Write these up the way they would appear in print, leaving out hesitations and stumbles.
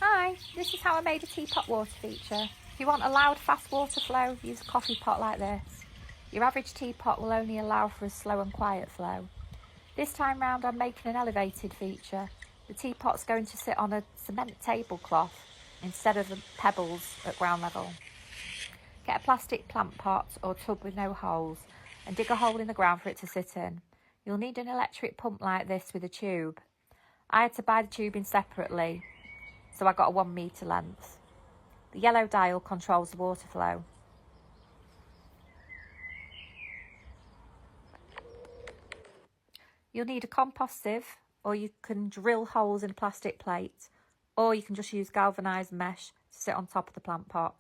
Hi, this is how I made a teapot water feature. If you want a loud, fast water flow, use a coffee pot like this. Your average teapot will only allow for a slow and quiet flow. This time round I'm making an elevated feature. The teapot's going to sit on a cement tablecloth instead of the pebbles at ground level. Get a plastic plant pot or tub with no holes and dig a hole in the ground for it to sit in. You'll need an electric pump like this with a tube. I had to buy the tubing separately, so I got a 1 metre length. The yellow dial controls the water flow. You'll need a compost sieve, or you can drill holes in a plastic plate, or you can just use galvanised mesh to sit on top of the plant pot.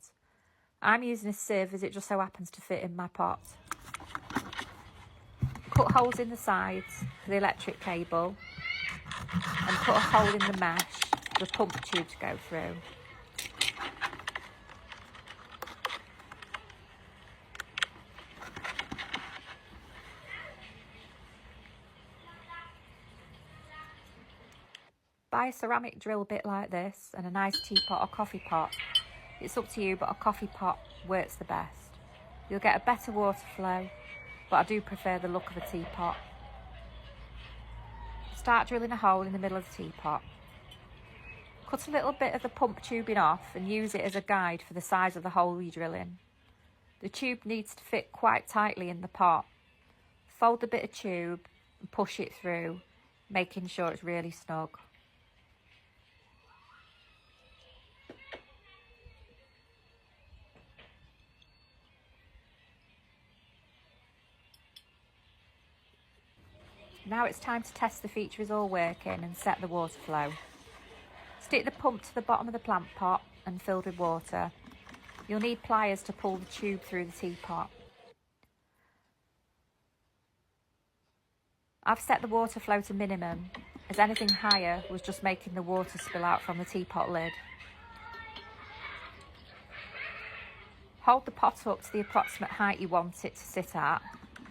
I'm using a sieve as it just so happens to fit in my pot. Cut holes in the sides for the electric cable and put a hole in the mesh for the pump tube to go through. Buy a ceramic drill bit like this and a nice teapot or coffee pot. It's up to you, but a coffee pot works the best. You'll get a better water flow, but I do prefer the look of a teapot. Start drilling a hole in the middle of the teapot. Cut a little bit of the pump tubing off and use it as a guide for the size of the hole you're drilling. The tube needs to fit quite tightly in the pot. Fold the bit of tube and push it through, making sure it's really snug. Now it's time to test the feature is all working and set the water flow. Stick the pump to the bottom of the plant pot and filled with water. You'll need pliers to pull the tube through the teapot. I've set the water flow to minimum, as anything higher was just making the water spill out from the teapot lid. Hold the pot up to the approximate height you want it to sit at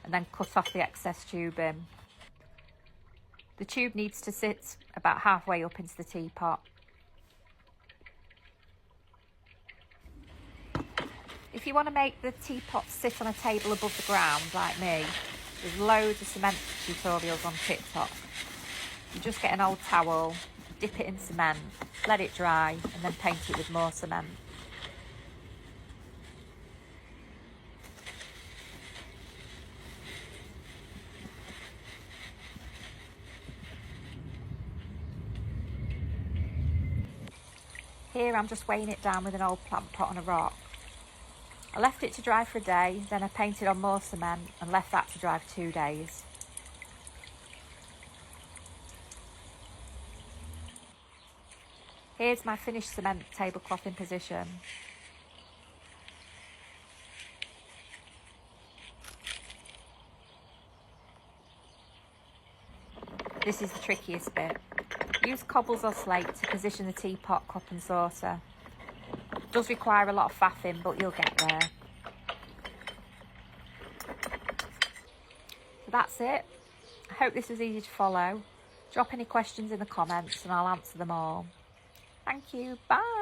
and then cut off the excess tubing. The tube needs to sit about halfway up into the teapot. If you want to make the teapot sit on a table above the ground, like me, there's loads of cement tutorials on TikTok. You just get an old towel, dip it in cement, let it dry, and then paint it with more cement. Here I'm just weighing it down with an old plant pot on a rock. I left it to dry for a day, then I painted on more cement and left that to dry for 2 days. Here's my finished cement tablecloth in position. This is the trickiest bit. Use cobbles or slate to position the teapot, cup and saucer. It does require a lot of faffing, but you'll get there. So that's it. I hope this was easy to follow. Drop any questions in the comments and I'll answer them all. Thank you. Bye.